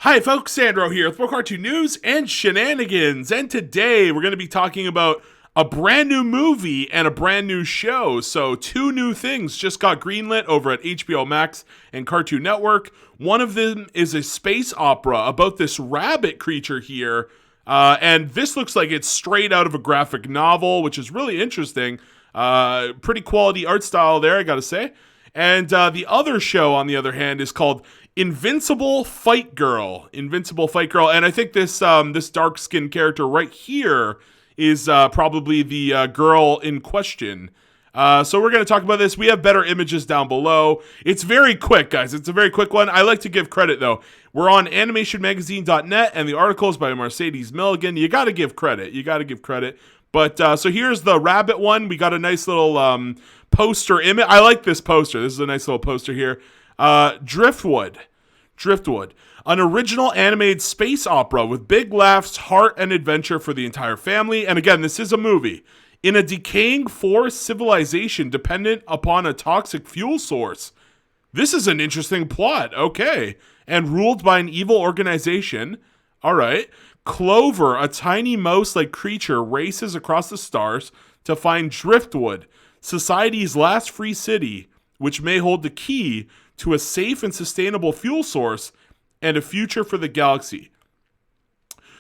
Hi folks, Sandro here with more cartoon news and shenanigans, and today we're going to be talking about a brand new movie and a brand new show. So two new things just got greenlit over at HBO Max and Cartoon Network. One of them is a space opera about this rabbit creature here, and this looks like it's straight out of a graphic novel, which is really interesting. Pretty quality art style there, I gotta say. And the other show, on the other hand, is called Invincible Fight Girl. Invincible Fight Girl. And I think this this dark-skinned character right here is probably the girl in question. So we're going to talk about this. We have better images down below. It's very quick, guys. It's a very quick one. I like to give credit, though. We're on animationmagazine.net, and the article is by Mercedes Milligan. You got to give credit. You got to give credit. But so here's the rabbit one. We got a nice little poster image. I like this poster. This is a nice little poster here. Driftwood, an original animated space opera with big laughs, heart, and adventure for the entire family. And again, this is a movie. In a decaying forest civilization dependent upon a toxic fuel source. This is an interesting plot. Okay. And ruled by an evil organization. All right. Clover, a tiny mouse-like creature, races across the stars to find Driftwood, society's last free city, which may hold the key to a safe and sustainable fuel source and a future for the galaxy.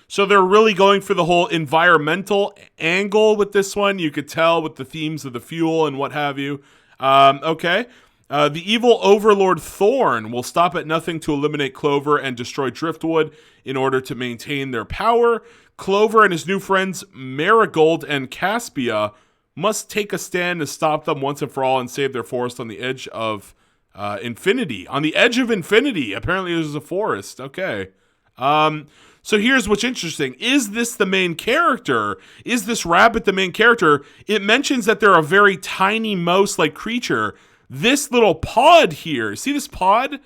So they're really going for the whole environmental angle with this one. You could tell with the themes of the fuel and what have you. Okay. The evil overlord Thorn will stop at nothing to eliminate Clover and destroy Driftwood in order to maintain their power. Clover and his new friends Marigold and Caspia must take a stand to stop them once and for all and save their forest on the edge of infinity. On the edge of infinity. Apparently there's a forest. Okay. So here's what's interesting. Is this the main character? Is this rabbit the main character? It mentions that they're a very tiny mouse-like creature. This little pod here. See this pod?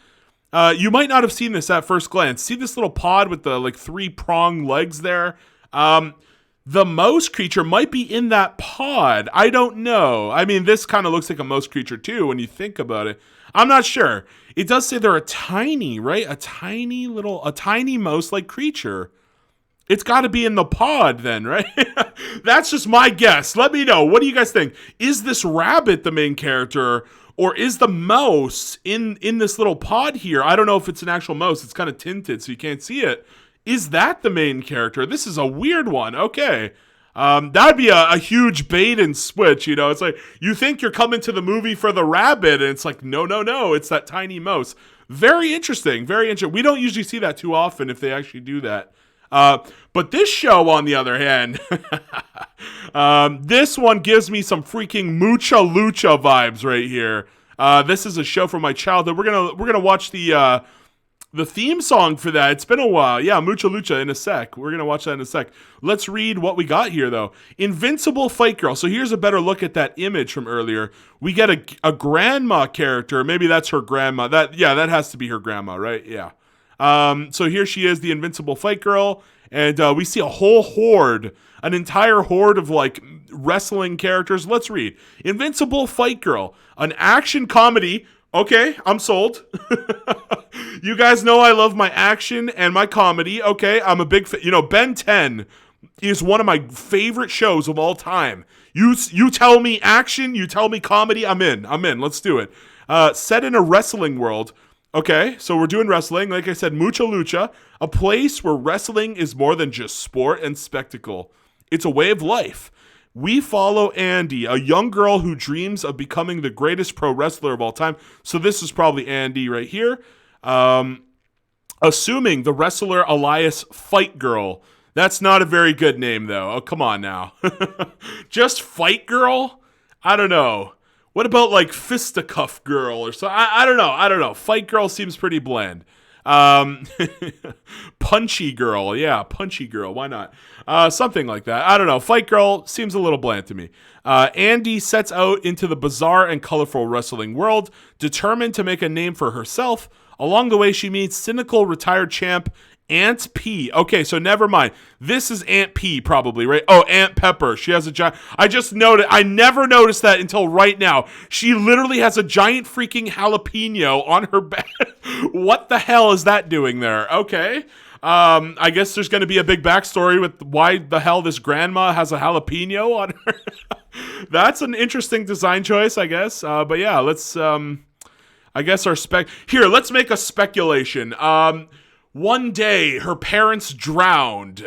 You might not have seen this at first glance. See this little pod with the like 3-pronged legs there? The mouse creature might be in that pod. I don't know. I mean, this kind of looks like a mouse creature too when you think about it. I'm not sure. It does say they're a tiny, right? A tiny mouse-like creature. It's got to be in the pod then, right? That's just my guess. Let me know. What do you guys think? Is this rabbit the main character, or is the mouse in this little pod here? I don't know if it's an actual mouse. It's kind of tinted, so you can't see it. Is that the main character? This is a weird one. Okay. That'd be a huge bait and switch, you know. It's like, you think you're coming to the movie for the rabbit, and it's like, no, it's that tiny mouse. Very interesting, very interesting. We don't usually see that too often if they actually do that. But this show, on the other hand, this one gives me some freaking Mucha Lucha vibes right here. This is a show from my childhood. We're gonna watch the theme song for that. It's been a while. Yeah, Mucha Lucha in a sec. We're going to watch that in a sec. Let's read what we got here, though. Invincible Fight Girl. So here's a better look at that image from earlier. We get a grandma character. Maybe that's her grandma. That has to be her grandma, right? Yeah. So here she is, the Invincible Fight Girl. And we see a whole horde, an entire horde of like wrestling characters. Let's read. Invincible Fight Girl, an action comedy. Okay, I'm sold. You guys know I love my action and my comedy. Okay, I'm a big fan. You know, Ben 10 is one of my favorite shows of all time. You tell me action, you tell me comedy, I'm in. Let's do it. Set in a wrestling world. Okay, so we're doing wrestling. Like I said, Mucha Lucha, a place where wrestling is more than just sport and spectacle. It's a way of life. We follow Andy, a young girl who dreams of becoming the greatest pro wrestler of all time. So this is probably Andy right here. Assuming the wrestler Elias Fight Girl. That's not a very good name, though. Oh, come on now. Just Fight Girl? I don't know. What about like Fisticuff Girl or so? I don't know. Fight Girl seems pretty bland. Punchy Girl. Yeah, Punchy Girl. Why not? Something like that. I don't know. Fight Girl seems a little bland to me. Andy sets out into the bizarre and colorful wrestling world, determined to make a name for herself. Along the way, she meets cynical retired champ Aunt P. Okay, so never mind. This is Aunt P probably, right? Oh, Aunt Pepper. She has a giant... I just noticed... I never noticed that until right now. She literally has a giant freaking jalapeno on her back. What the hell is that doing there? Okay. I guess there's going to be a big backstory with why the hell this grandma has a jalapeno on her. That's an interesting design choice, I guess. But yeah, let's... I guess our Here, let's make a speculation. One day, her parents drowned.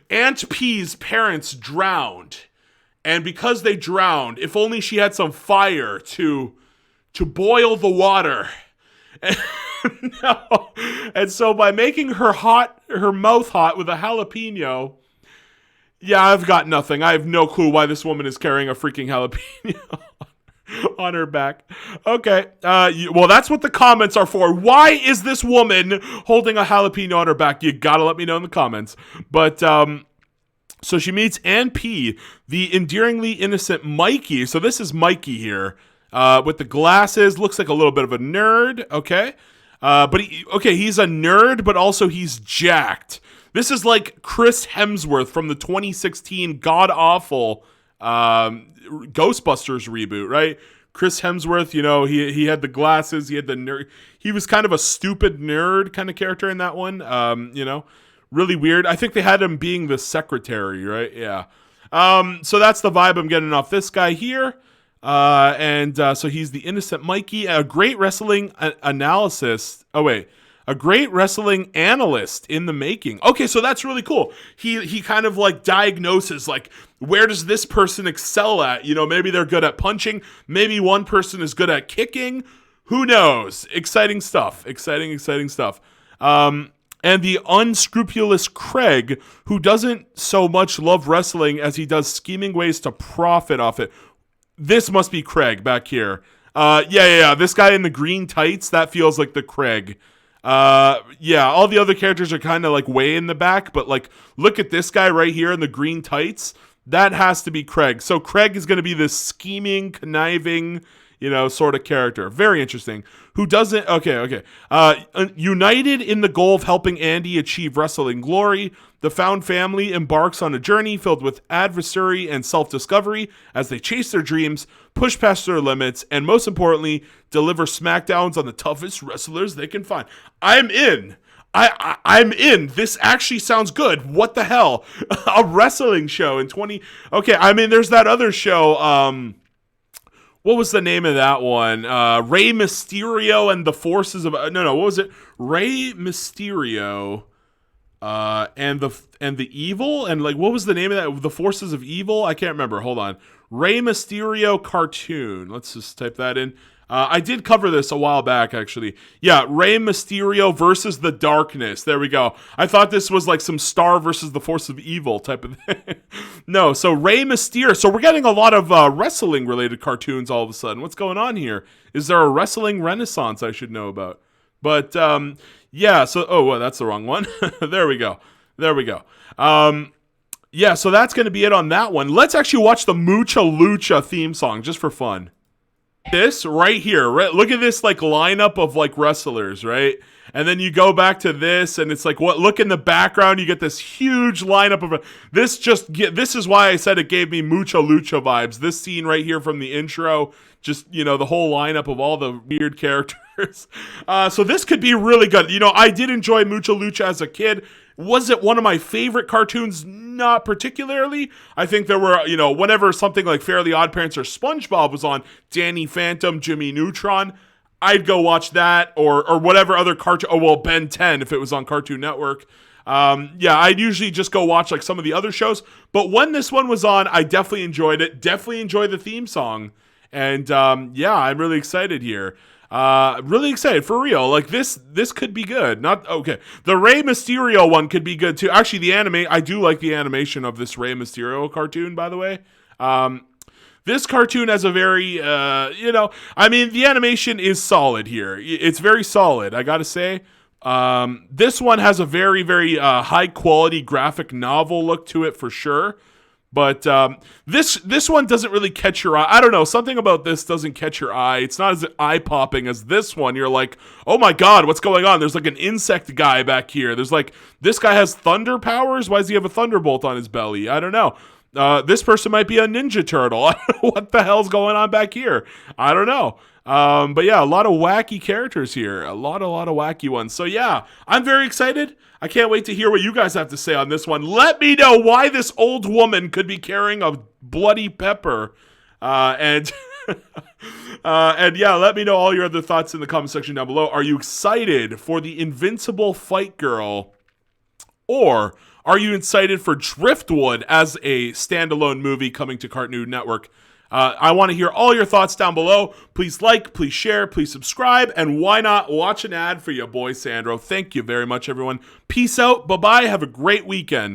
Aunt P's parents drowned. And because they drowned, if only she had some fire to boil the water. No. And so by making her mouth hot with a jalapeno, yeah, I've got nothing. I have no clue why this woman is carrying a freaking jalapeno on her back. Okay. Well, that's what the comments are for. Why is this woman holding a jalapeno on her back? You gotta let me know in the comments. But, so she meets Aunt P, the endearingly innocent Mikey. So this is Mikey here, with the glasses. Looks like a little bit of a nerd. Okay. But he's a nerd, but also he's jacked. This is like Chris Hemsworth from the 2016 god-awful Ghostbusters reboot, right? Chris Hemsworth, he had the glasses, he had the nerd. He was kind of a stupid nerd kind of character in that one, really weird. I think they had him being the secretary, right? Yeah. So that's the vibe I'm getting off this guy here. So he's the innocent Mikey, a great wrestling a great wrestling analyst in the making. Okay, so that's really cool. He kind of like diagnoses like, where does this person excel at? Maybe they're good at punching. Maybe one person is good at kicking. Who knows? Exciting stuff. Exciting stuff. And the unscrupulous Craig, who doesn't so much love wrestling as he does scheming ways to profit off it. This must be Craig back here. Yeah. This guy in the green tights, that feels like the Craig. All the other characters are kind of like way in the back, but like, look at this guy right here in the green tights. That has to be Craig. So Craig is going to be this scheming, conniving, sort of character. Very interesting. Who doesn't... Okay. United in the goal of helping Andy achieve wrestling glory, the found family embarks on a journey filled with adversary and self-discovery as they chase their dreams, push past their limits, and most importantly, deliver smackdowns on the toughest wrestlers they can find. I'm in. I'm in. This actually sounds good. What the hell? A wrestling show in 20... Okay, I mean, there's that other show... what was the name of that one? Rey Mysterio and the Forces of... No, what was it? Rey Mysterio and the Evil? And like, what was the name of that? The Forces of Evil? I can't remember. Hold on. Rey Mysterio cartoon. Let's just type that in. I did cover this a while back, actually. Yeah, Rey Mysterio versus the Darkness. There we go. I thought this was like some Star versus the Force of Evil type of thing. No, so Rey Mysterio. So we're getting a lot of wrestling-related cartoons all of a sudden. What's going on here? Is there a wrestling renaissance I should know about? But, yeah, so... Oh, well, that's the wrong one. There we go. Yeah, so that's going to be it on that one. Let's actually watch the Mucha Lucha theme song, just for fun. This right here, right? Look at this like lineup of like wrestlers, right? And then you go back to this, and it's like, what? Look in the background, you get this huge lineup of this is why I said it gave me Mucha Lucha vibes. This scene right here from the intro, just the whole lineup of all the weird characters. So this could be really good. I did enjoy Mucha Lucha as a kid. Was it one of my favorite cartoons? Not particularly. I think there were, whenever something like Fairly Odd Parents or SpongeBob was on, Danny Phantom, Jimmy Neutron, I'd go watch that or whatever other cartoon. Oh, well, Ben 10 if it was on Cartoon Network. I'd usually just go watch like some of the other shows. But when this one was on, I definitely enjoyed it. Definitely enjoyed the theme song. And I'm really excited here. Really excited for real. Like this could be good. Not okay. The Rey Mysterio one could be good too. Actually, I do like the animation of this Rey Mysterio cartoon, by the way. This cartoon has a very, the animation is solid here. It's very solid, I gotta say. This one has a very, very high quality graphic novel look to it for sure. But this one doesn't really catch your eye. I don't know. Something about this doesn't catch your eye. It's not as eye-popping as this one. You're like, oh my god, what's going on? There's like an insect guy back here. There's like, this guy has thunder powers? Why does he have a thunderbolt on his belly? I don't know. This person might be a Ninja Turtle. I don't know what the hell's going on back here. I don't know. But yeah, a lot of wacky characters here. A lot of wacky ones. So yeah, I'm very excited. I can't wait to hear what you guys have to say on this one. Let me know why this old woman could be carrying a bloody pepper. And yeah, let me know all your other thoughts in the comment section down below. Are you excited for the Invincible Fight Girl? Or are you excited for Driftwood as a standalone movie coming to Cartoon Network? I want to hear all your thoughts down below. Please like, please share, please subscribe, and why not watch an ad for your boy Sandro. Thank you very much, everyone. Peace out. Bye-bye. Have a great weekend.